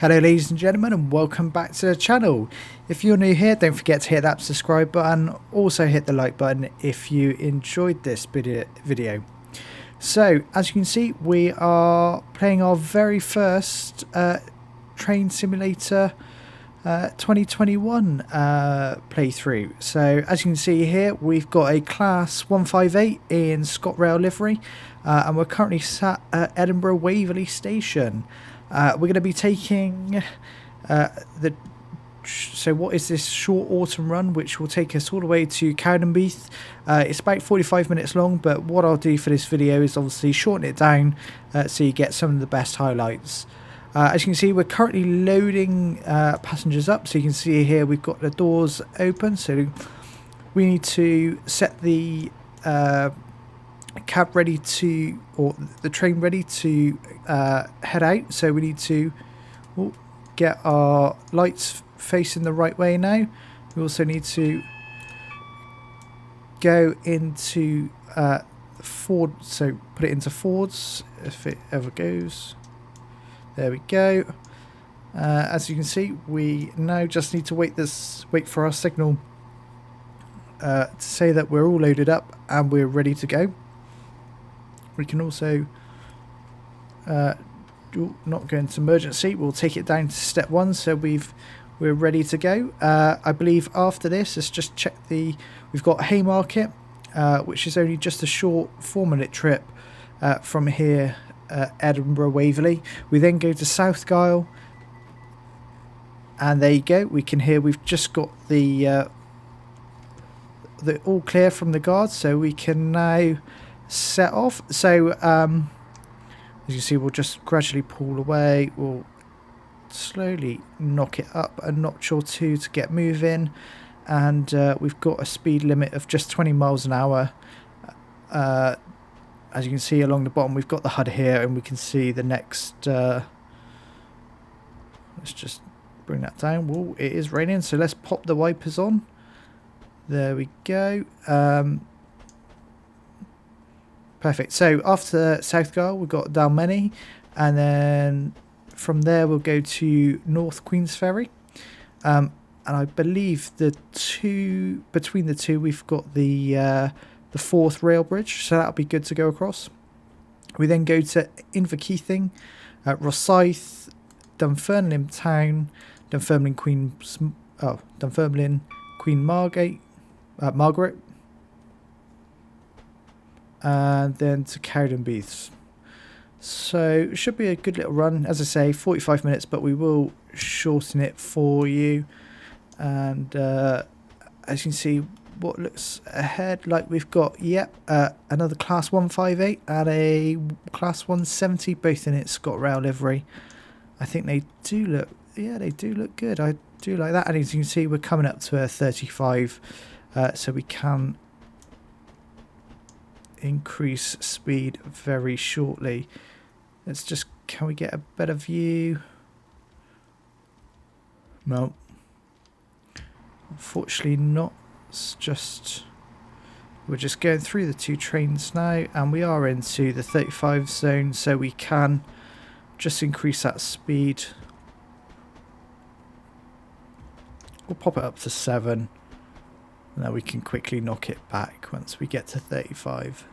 Hello ladies and gentlemen, and welcome back to the channel. If you're new here, don't forget to hit that subscribe button. Also hit the like button if you enjoyed this video. So as you can see, we are playing our very first Train Simulator 2021 playthrough. So as you can see here, we've got a class 158 in ScotRail livery, and we're currently sat at Edinburgh Waverley Station. We're going to be taking so what is this short autumn run, which will take us all the way to Cowdenbeath. It's about 45 minutes long, but what I'll do for this video is obviously shorten it down so you get some of the best highlights. As you can see, we're currently loading passengers up. So you can see here we've got the doors open, so we need to set the cab ready to, or the train ready to head out. So we need to get our lights facing the right way now. We also need to go into forward, so put it into forwards if it ever goes. There we go. As you can see, we now just need to wait for our signal to say that we're all loaded up and we're ready to go. We can also not go into emergency. We'll take it down to step 1, so we're ready to go. I believe after this, let's just check we've got Haymarket, which is only just a short 4-minute trip from here, Edinburgh Waverley. We then go to South Gyle, and there you go. We can hear we've just got the all clear from the guards, so we can now set off. So as you see, we'll just gradually pull away. We'll slowly knock it up a notch or two to get moving, and we've got a speed limit of just 20 miles an hour. As you can see along the bottom, we've got the HUD here, and we can see the next let's just bring that down. Whoa, it is raining, so let's pop the wipers on. There we go. Perfect. So after South Gyle, we've got Dalmeny, and then from there we'll go to North Queensferry. And I believe between the two, we've got the Forth rail bridge, so that'll be good to go across. We then go to Inverkeithing, Rosyth, Dunfermline Town, Dunfermline Queen Margaret, and then to Cowdenbeath. So it should be a good little run. As I say, 45 minutes, but we will shorten it for you. And as you can see, what looks ahead, like we've got another class 158 and a class 170, both in its ScotRail livery. I think they do look, they do look good. I do like that. And as you can see, we're coming up to a 35, so we can increase speed very shortly. Let's just, can we get a better view? No, unfortunately not. It's just, we're just going through the two trains now, and we are into the 35 zone, so we can just increase that speed. We'll pop it up to 7, and then we can quickly knock it back once we get to 35.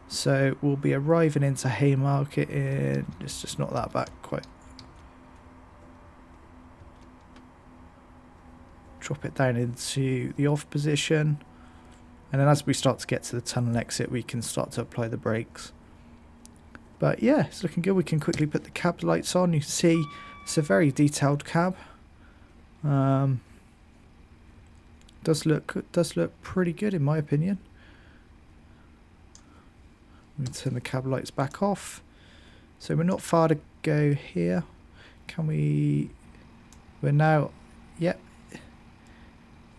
So we'll be arriving into Haymarket in, it's just not that back quite. Drop it down into the off position, and then as we start to get to the tunnel exit, we can start to apply the brakes. But yeah, it's looking good. We can quickly put the cab lights on. You can see it's a very detailed cab. Does look pretty good in my opinion. We can turn the cab lights back off. So we're not far to go here. Can we? We're now. Yep.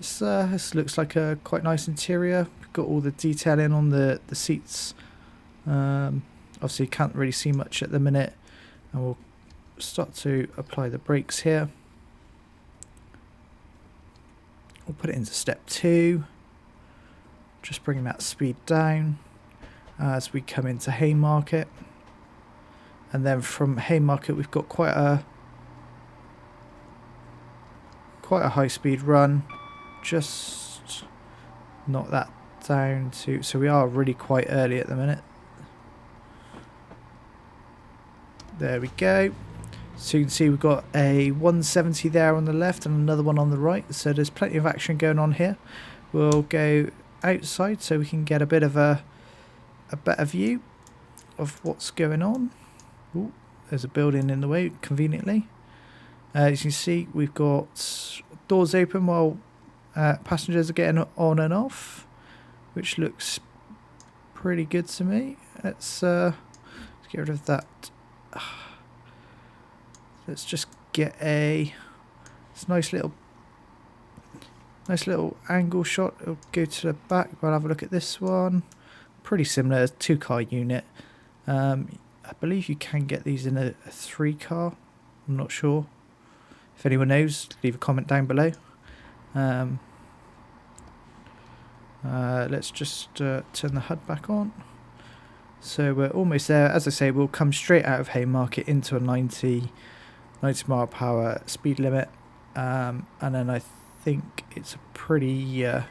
This looks like a quite nice interior. We've got all the detailing on the seats. Obviously, you can't really see much at the minute, and we'll start to apply the brakes here. We'll put it into step 2. Just bringing that speed down as we come into Haymarket. And then from Haymarket, we've got quite a quite a high speed run. Just knock that down to, so we are really quite early at the minute. There we go. So you can see we've got a 170 there on the left and another one on the right. So there's plenty of action going on here. We'll go outside so we can get a bit of a better view of what's going on. Ooh, there's a building in the way conveniently. As you can see, we've got doors open while passengers are getting on and off, which looks pretty good to me. Let's get rid of that. Let's just get a nice little angle shot. It'll go to the back. We'll have a look at this one. Pretty similar, 2-car unit. I believe you can get these in a 3-car. I'm not sure. If anyone knows, leave a comment down below. Let's just turn the HUD back on. So we're almost there. As I say, we'll come straight out of Haymarket into a 90 mile per hour speed limit. And then I think it's a pretty... and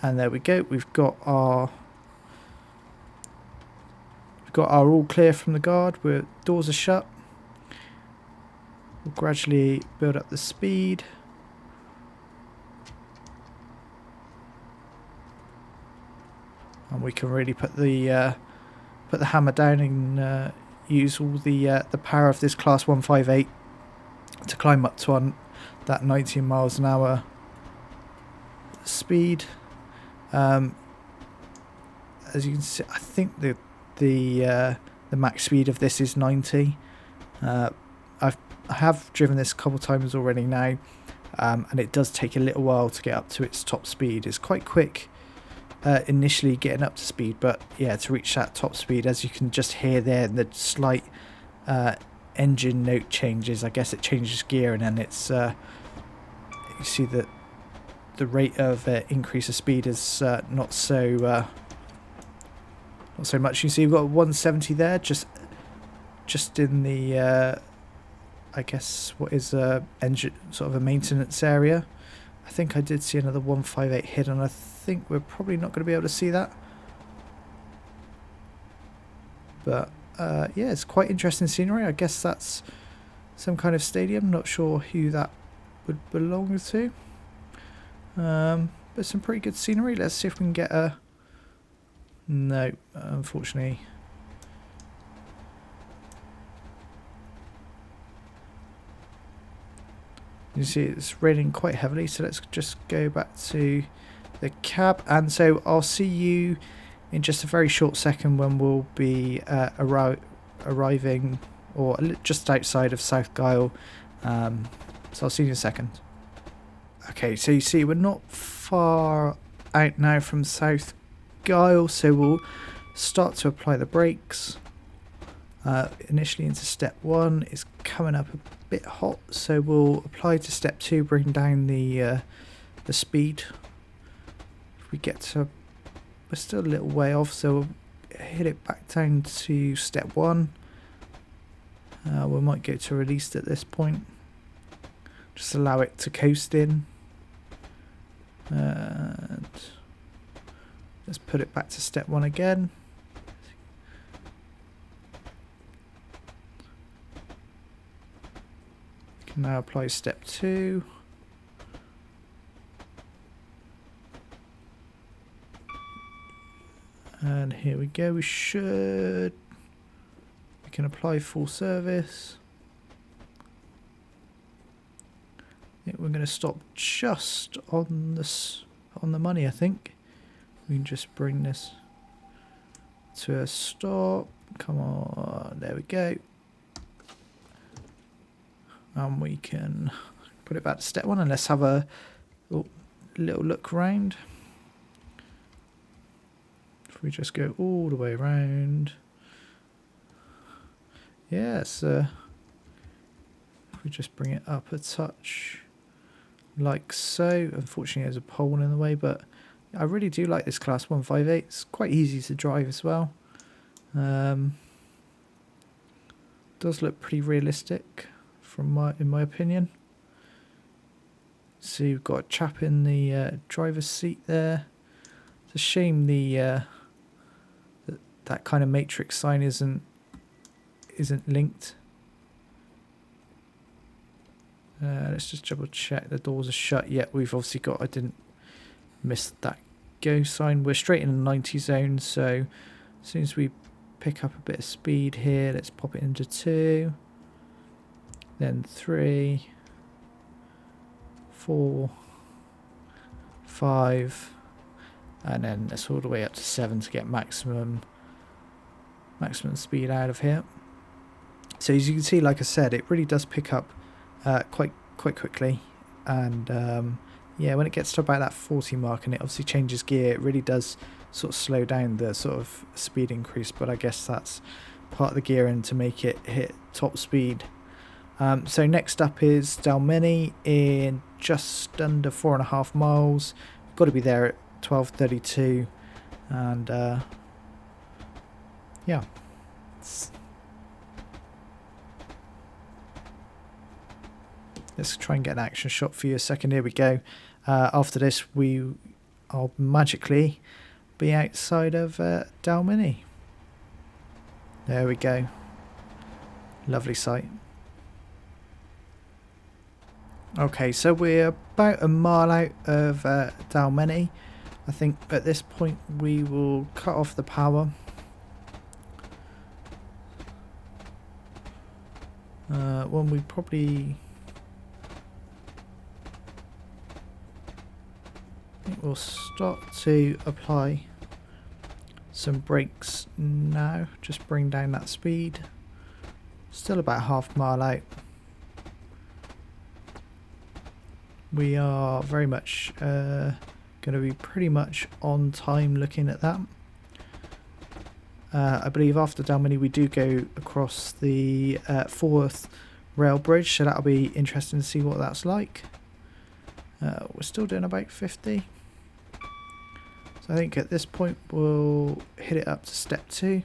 there we go. We've got our all clear from the guard. Doors are shut. We'll gradually build up the speed. And we can really put the hammer down and use all the power of this Class 158 to climb up to that 19 miles an hour speed. As you can see, I think the max speed of this is 90. I have driven this a couple of times already now, and it does take a little while to get up to its top speed. It's quite quick initially getting up to speed, but yeah, to reach that top speed, as you can just hear there, the slight engine note changes. I guess it changes gear, and then it's you see that the rate of increase of speed is not so much. You see we've got 170 there, just in the I guess what is engine, sort of a maintenance area. I think I did see another 158 hidden. I think we're probably not going to be able to see that, but yeah, it's quite interesting scenery. I guess that's some kind of stadium. Not sure who that would belong to, but some pretty good scenery. Let's see if we can get a... No, unfortunately. You see it's raining quite heavily, so let's just go back to the cab. And so I'll see you in just a very short second when we'll be arriving, or just outside of South Gyle. So I'll see you in a second. Okay, so you see we're not far out now from South Gyle, so we'll start to apply the brakes. Initially into step 1, it's coming up a bit hot, so we'll apply to step 2, bring down the speed. If we get to, we're still a little way off, so we'll hit it back down to step 1. We might go to released at this point, just allow it to coast in, and let's put it back to step 1 again. Now apply step 2. And here we go. We can apply full service. I think we're going to stop just on the money, I think. We can just bring this to a stop. Come on, there we go. And we can put it back to step 1, and let's have a little look around. If we just go all the way around. Yes, if we just bring it up a touch like so. Unfortunately there's a pole in the way, but I really do like this Class 158. It's quite easy to drive as well. Does look pretty realistic in my opinion. So you've got a chap in the driver's seat there. It's a shame that kind of matrix sign isn't linked. Let's just double check the doors are shut. Yeah, we've obviously got, I didn't miss that go sign. We're straight in the 90 zone, so as soon as we pick up a bit of speed here, let's pop it into 2, then 3, 4, 5, and then let's all the way up to 7 to get maximum speed out of here. So as you can see, like I said, it really does pick up quite quickly, and yeah, when it gets to about that 40 mark and it obviously changes gear, it really does sort of slow down the sort of speed increase, but I guess that's part of the gearing to make it hit top speed. So next up is Dalmeny in just under 4.5 miles. Got to be there at 12:32, and yeah. Let's try and get an action shot for you a second. Here we go. After this, I'll magically be outside of Dalmeny. There we go. Lovely sight. Okay, so we're about a mile out of Dalmeny. I think at this point we will cut off the power. When we probably... I think we'll start to apply some brakes now. Just bring down that speed. Still about half mile out. We are very much going to be pretty much on time looking at that. I believe after Dalmeny we do go across the Forth rail bridge, so that'll be interesting to see what that's like. We're still doing about 50. So I think at this point we'll hit it up to step 2.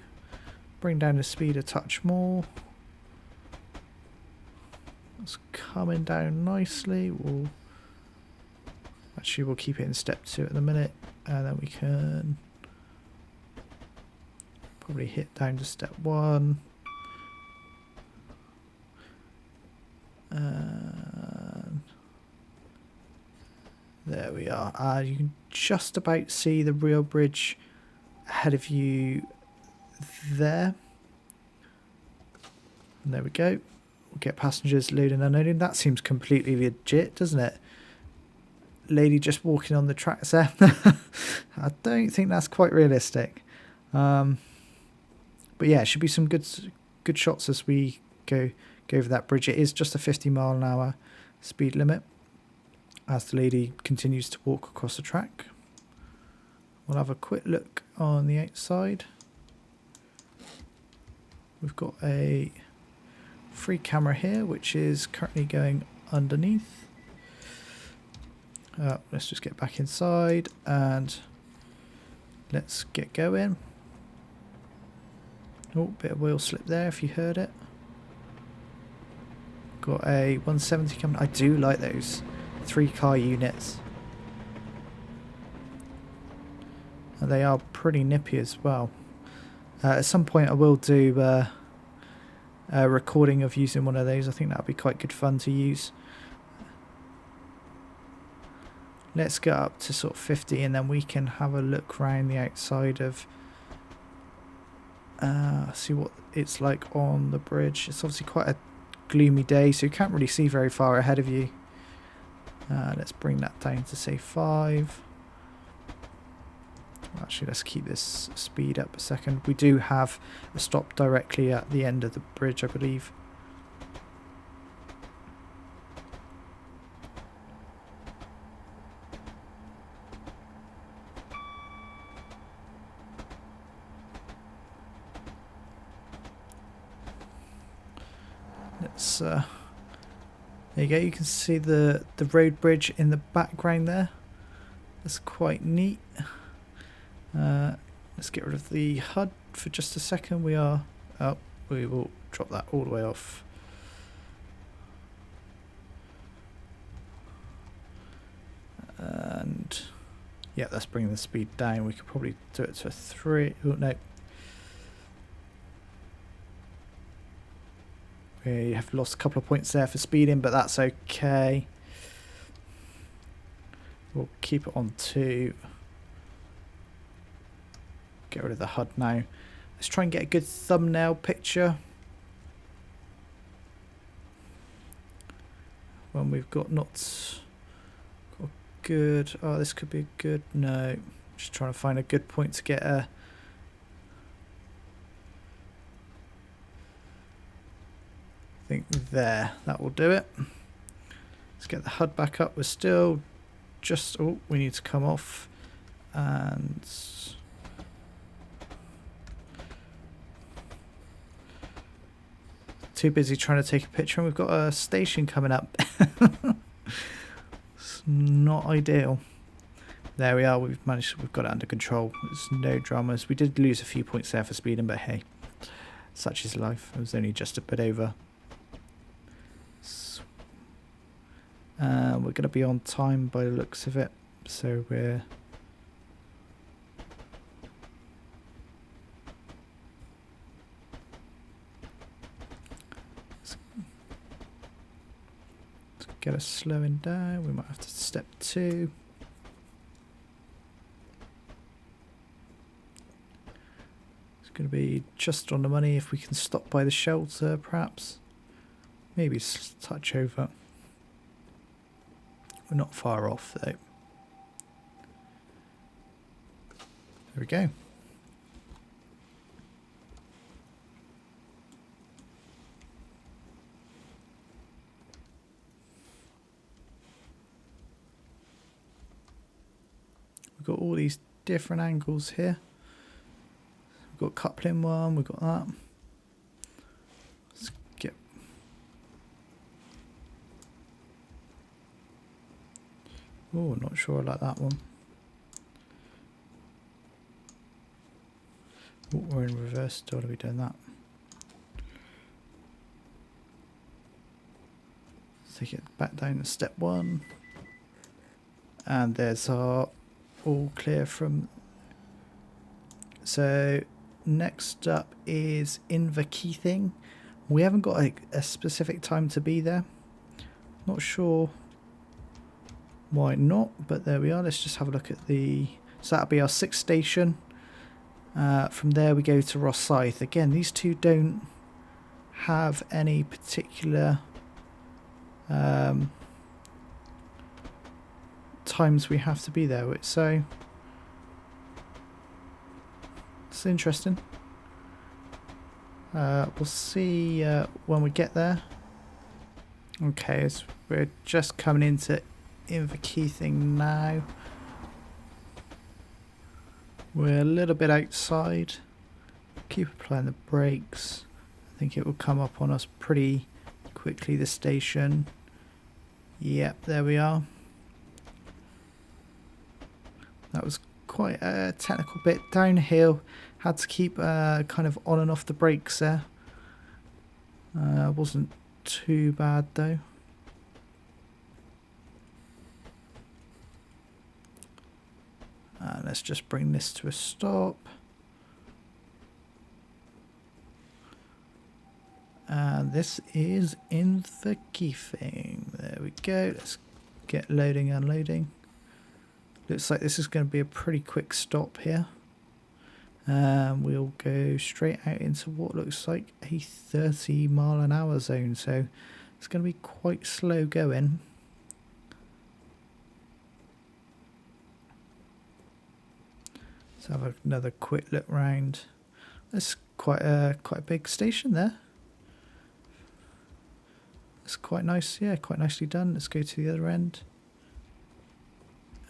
Bring down the speed a touch more. It's coming down nicely. We'll keep it in step 2 at the minute, and then we can probably hit down to step 1. And there we are. You can just about see the rail bridge ahead of you there. And there we go. We'll get passengers loading and unloading. That seems completely legit, doesn't it? Lady just walking on the tracks there. I don't think that's quite realistic. But yeah, it should be some good shots as we go over that bridge. It is just a 50-mile-an-hour speed limit as the lady continues to walk across the track. We'll have a quick look on the outside. We've got a free camera here, which is currently going underneath. Let's just get back inside and let's get going. Oh, bit of wheel slip there if you heard it. Got a 170 coming. I do like those 3-car units. And they are pretty nippy as well. At some point I will do a recording of using one of those. I think that would be quite good fun to use. Let's get up to sort of 50 and then we can have a look around the outside of see what it's like on the bridge. It's obviously quite a gloomy day, so you can't really see very far ahead of you. Let's bring that down to say 5. Actually, let's keep this speed up a second. We do have a stop directly at the end of the bridge, I believe. Let's there you go, you can see the road bridge in the background there. That's quite neat. Let's get rid of the HUD for just a second. We will drop that all the way off. Yeah, let's bring the speed down. We could probably do it to a 3. Oh, no. We have lost a couple of points there for speeding, but that's okay. We'll keep it on 2. Get rid of the HUD now. Let's try and get a good thumbnail picture. When we've got not got good. Oh, this could be good. No. Just trying to find a good point to get a. I think there. That will do it. Let's get the HUD back up. We're still just. Oh, we need to come off. And. Too busy trying to take a picture, and we've got a station coming up. It's not ideal. There we are. We've got it under control. There's no dramas. We did lose a few points there for speeding, but hey, such is life. It was only just a bit over. We're going to be on time by the looks of it, so we're. Get us slowing down. We might have to step 2. It's going to be just on the money if we can stop by the shelter, perhaps. Maybe touch over. We're not far off, though. There we go. Got all these different angles here. We've got coupling one, we've got that. Let's get. Oh, not sure I like that one. Oh, we're in reverse, don't want to be doing that. Let's take it back down to step 1. And there's our all clear from. So next up is Inverkeithing. We haven't got a specific time to be there. Not sure why not, but there we are. Let's just have a look at the. So that'll be our 6th station. From there we go to Rosyth. Again, these two don't have any particular times we have to be there, so it's interesting. We'll see when we get there. Okay, so we're just coming into Inverkeithing now. We're a little bit outside. Keep applying the brakes. I think it will come up on us pretty quickly, the station. Yep, there we are. That was quite a technical bit. Downhill, had to keep kind of on and off the brakes there. Wasn't too bad though. Let's just bring this to a stop. And this is Inverkeithing. There we go. Let's get loading, unloading. Looks like this is going to be a pretty quick stop here. We'll go straight out into what looks like a 30-mile-an-hour zone, so it's going to be quite slow going. Let's have another quick look round. That's quite a big station there. It's quite nice, yeah, quite nicely done. Let's go to the other end.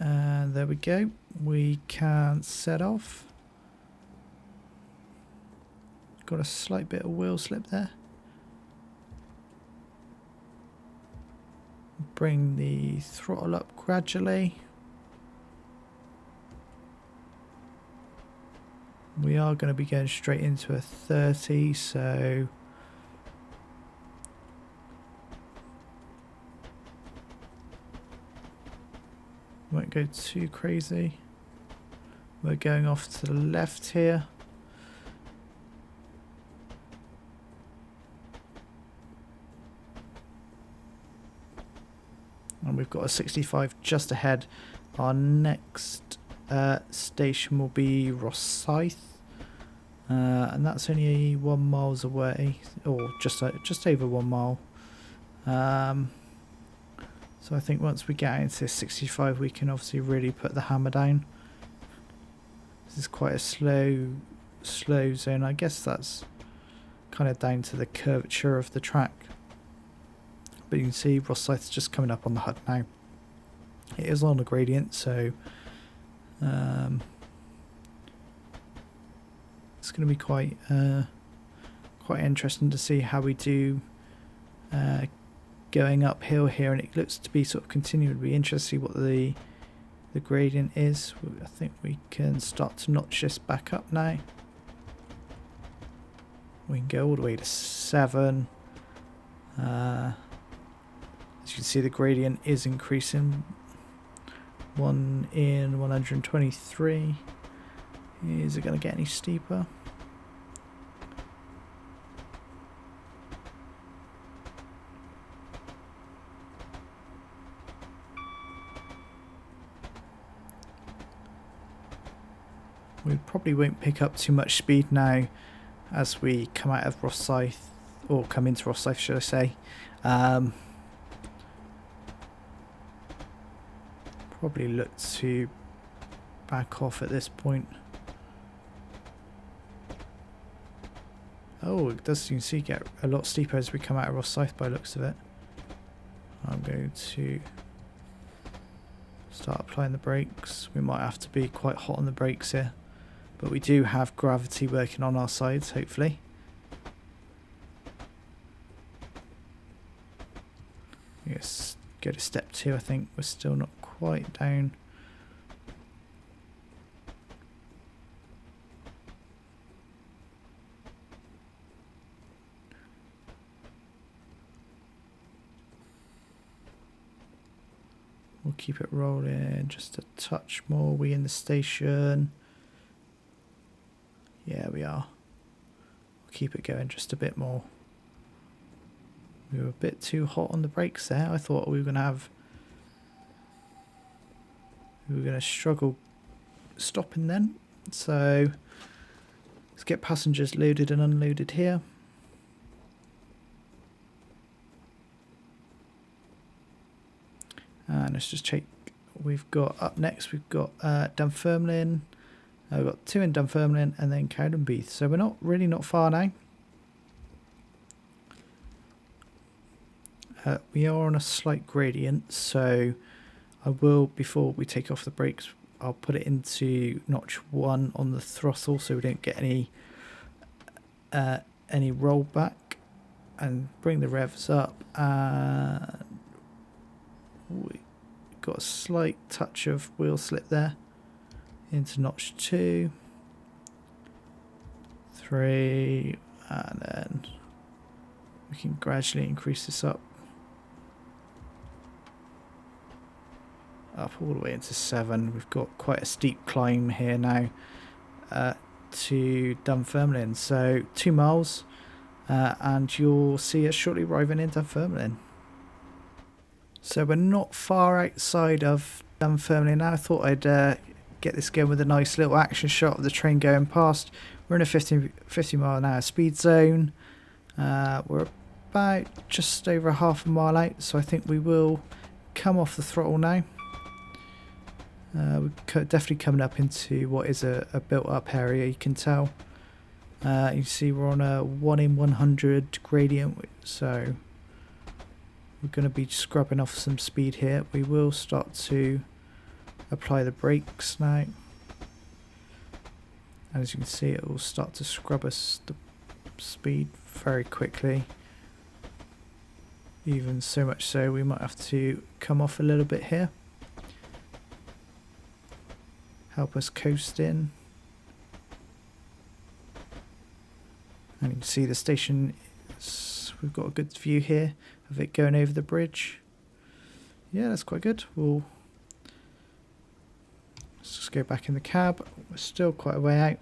And there we go. We can set off. Got a slight bit of wheel slip there. Bring the throttle up gradually. We are going to be going straight into a 30, so won't go too crazy. We're going off to the left here. And we've got a 65 just ahead. Our next station will be Rosyth. And that's only 1 mile away, or just over 1 mile. So I think once we get into this 65, we can obviously really put the hammer down. This is quite a slow zone. I guess that's kind of down to the curvature of the track. But you can see Rosyth is just coming up on the HUD now. It is on a gradient, so it's going to be quite interesting to see how we do going uphill here, and it looks to be sort of continuing. It'll be interesting to see what the gradient is. I think we can start to notch this back up now. We can go all the way to 7. As you can see, the gradient is increasing. 1 in 123. Is it going to get any steeper? We probably won't pick up too much speed now as we come out of Rosyth, or come into Rosyth, should I say. Probably look to back off at this point. Oh, it does, you can see, get a lot steeper as we come out of Rosyth by the looks of it. I'm going to start applying the brakes. We might have to be quite hot on the brakes here, but we do have gravity working on our sides, hopefully. Yes, go to step 2. I think we're still not quite down. We'll keep it rolling just a touch more. We in the station. Yeah, we are. We'll keep it going just a bit more. We were a bit too hot on the brakes there. I thought we were going to struggle stopping then. So let's get passengers loaded and unloaded here. And let's just check. We've got up next, we've got Dunfermline. We've got 2 in Dunfermline and then Cowdenbeath. So we're not far now. We are on a slight gradient, so I will, before we take off the brakes, I'll put it into notch 1 on the throttle so we don't get any rollback, and bring the revs up. And we got a slight touch of wheel slip there. Into notch 2, 3, and then we can gradually increase this up all the way into 7. We've got quite a steep climb here now to Dunfermline, so 2 miles, and you'll see us shortly arriving in Dunfermline. So we're not far outside of Dunfermline now. I thought I'd get this going with a nice little action shot of the train going past. We're in a 50 mile an hour speed zone. We're about just over half a mile out, so I think we will come off the throttle now. We're definitely coming up into what is a built up area, you can tell. You can see we're on a 1 in 100 gradient, so we're going to be scrubbing off some speed here. We will start to apply the brakes now. And as you can see, it will start to scrub us the speed very quickly. Even so much so we might have to come off a little bit here. Help us coast in. And you can see the station, we've got a good view here of it going over the bridge. Yeah, that's quite good. Let's Let's go back in the cab. We're still quite a way out.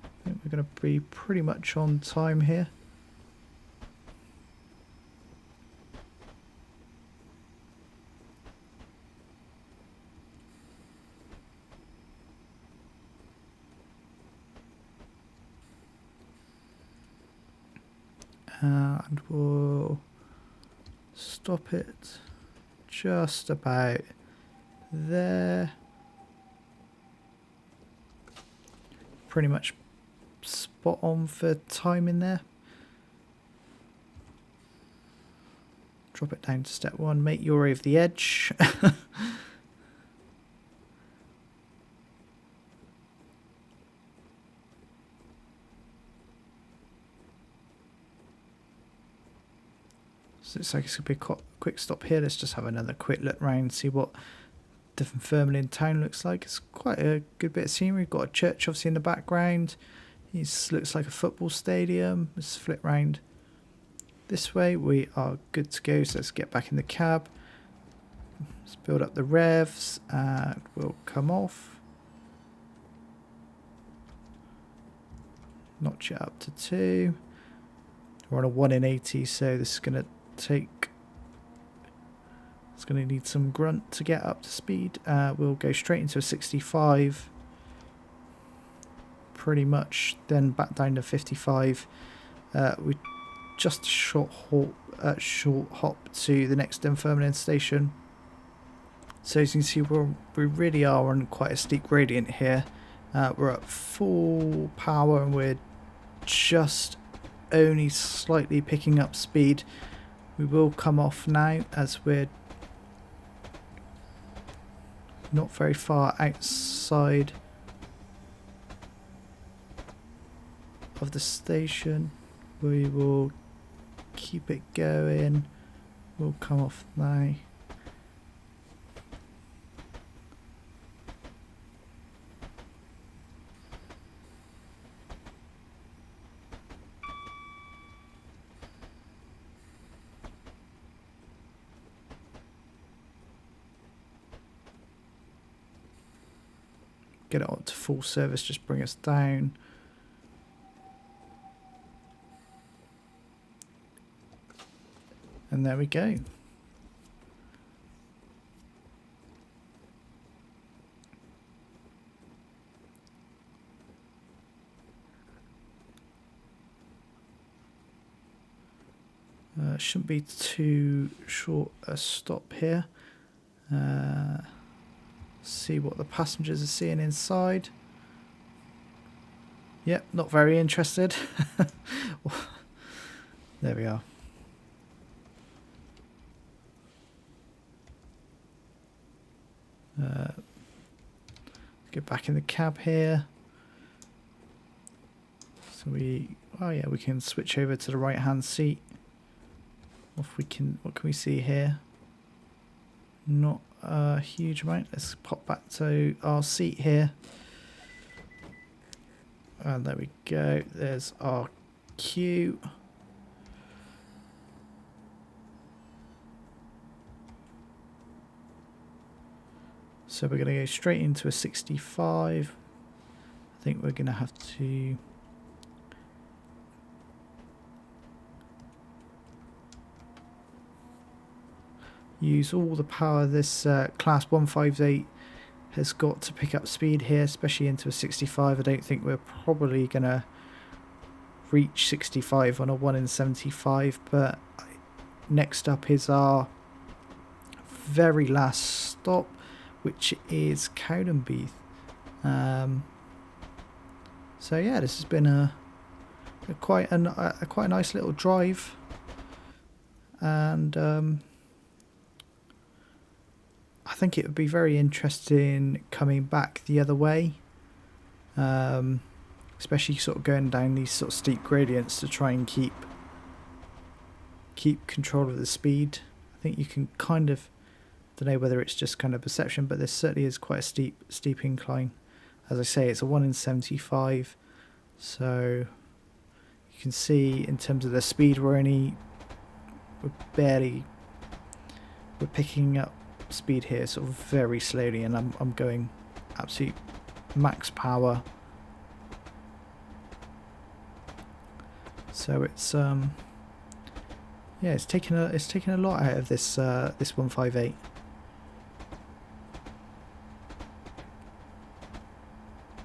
I think we're going to be pretty much on time here. And we'll stop it just about there. Pretty much spot on for time in there. Drop it down to step 1, make your way over the edge. So it's like it's going to be a quick stop here. Let's just have another quick look around, see what Dunfermline town looks like. It's quite a good bit of scenery. We've got a church obviously in the background. It looks like a football stadium. Let's flip round this way. We are good to go. So let's get back in the cab. Let's build up the revs and we'll come off. Notch it up to 2. We're on a 1 in 80, so this is going to take, it's going to need some grunt to get up to speed. We'll go straight into a 65 pretty much, then back down to 55. We just a short hop to the next Dunfermline station. So as you can see, we really are on quite a steep gradient here. We're at full power and we're just only slightly picking up speed. We will come off now as we're not very far outside of the station. We will keep it going. We'll come off now. Get it on to full service, just bring us down. And there we go. Shouldn't be too short a stop here. See what the passengers are seeing inside. Yep, not very interested. There we are. Get back in the cab here. So oh yeah, we can switch over to the right hand seat. What can we see here? Not a huge amount. Let's pop back to our seat here. And there we go. There's our queue. So we're going to go straight into a 65. I think we're going to have to use all the power this class 158 has got to pick up speed here, especially into a 65. I don't think we're probably going to reach 65 on a 1 in 75, but next up is our very last stop, which is Cowdenbeath. So yeah, this has been a quite a nice little drive, and I think it would be very interesting coming back the other way, especially sort of going down these sort of steep gradients to try and keep control of the speed. I think you can kind of, don't know whether it's just kind of perception, but this certainly is quite a steep incline. As I say, it's a 1 in 75, so you can see in terms of the speed we're picking up speed here sort of very slowly, and I'm going absolute max power. So it's yeah, it's taken a lot out of this this 158.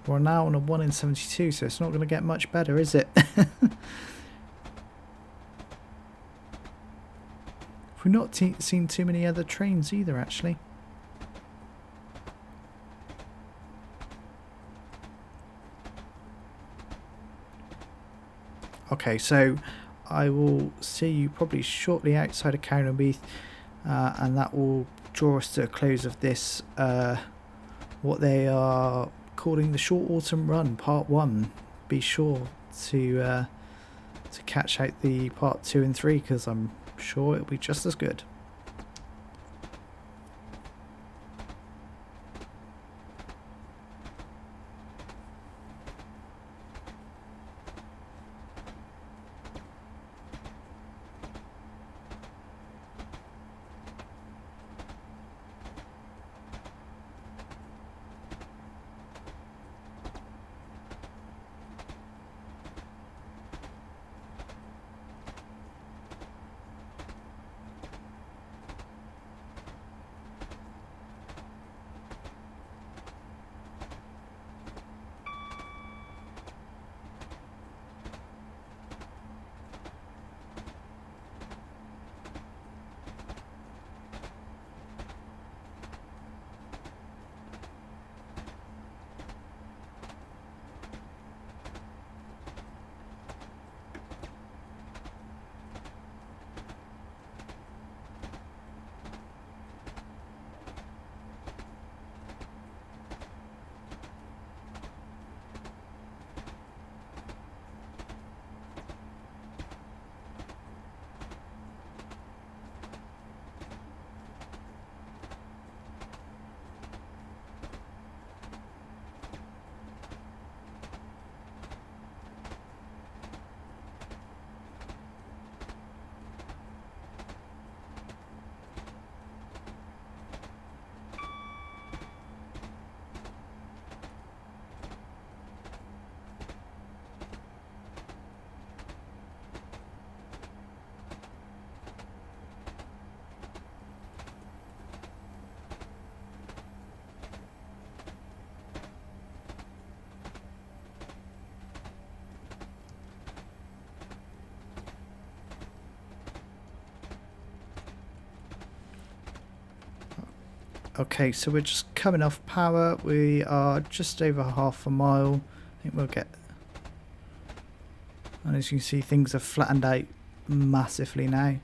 We're now on a 1 in 72, so it's not going to get much better, is it? We've not seen too many other trains either, actually. Okay, so I will see you probably shortly outside of Cowdenbeath, and that will draw us to a close of this, what they are calling the Short Autumn Run Part 1. Be sure to catch out the Part 2 and 3, because I'm sure it'll be just as good. Okay, so we're just coming off power. We are just over half a mile. I think we'll get... And as you can see, things have flattened out massively now.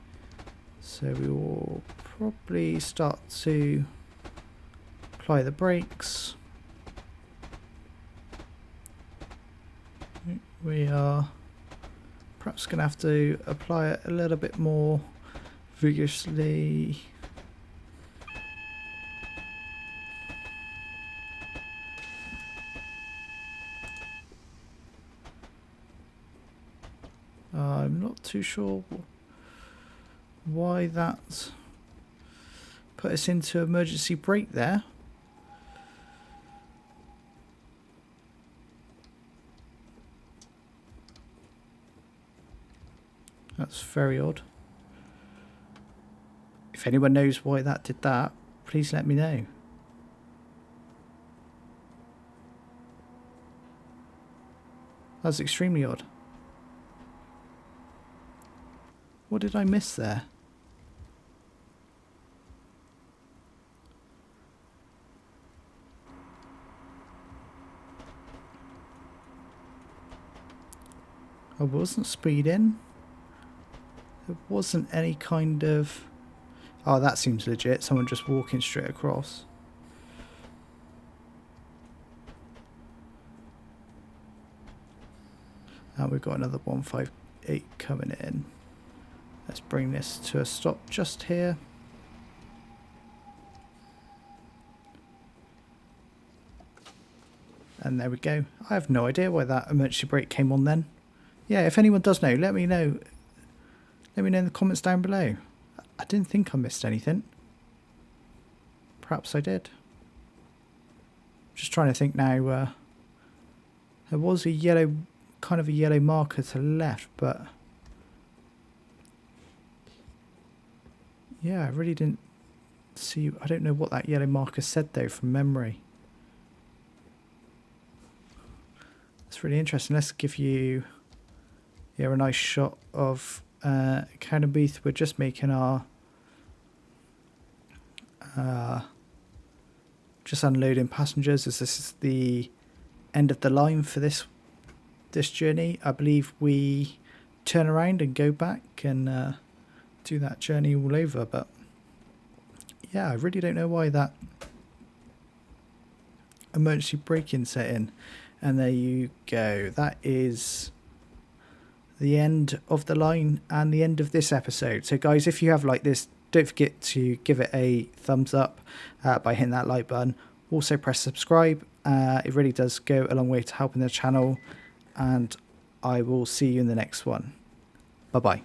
So we will probably start to apply the brakes. We are perhaps going to have to apply it a little bit more vigorously. I'm not too sure why that put us into emergency brake there. That's very odd. If anyone knows why that did that, please let me know. That's extremely odd. What did I miss there? I wasn't speeding. There wasn't any kind of... Oh, that seems legit. Someone just walking straight across. And we've got another 158 coming in. Let's bring this to a stop just here. And there we go. I have no idea why that emergency brake came on then. Yeah, if anyone does know, let me know. Let me know in the comments down below. I didn't think I missed anything. Perhaps I did. Just trying to think now. There was a yellow, kind of a yellow marker to the left, but yeah, I really didn't see. I don't know what that yellow marker said though from memory. It's really interesting. Let's give you a nice shot of Cowdenbeath. We're just making our just unloading passengers, as this is the end of the line for this journey. I believe we turn around and go back and do that journey all over, but yeah, I really don't know why that emergency braking set in. And there you go. That is the end of the line and the end of this episode. So guys, if you have liked this, don't forget to give it a thumbs up by hitting that like button. Also press subscribe. It really does go a long way to helping the channel. And I will see you in the next one. Bye bye.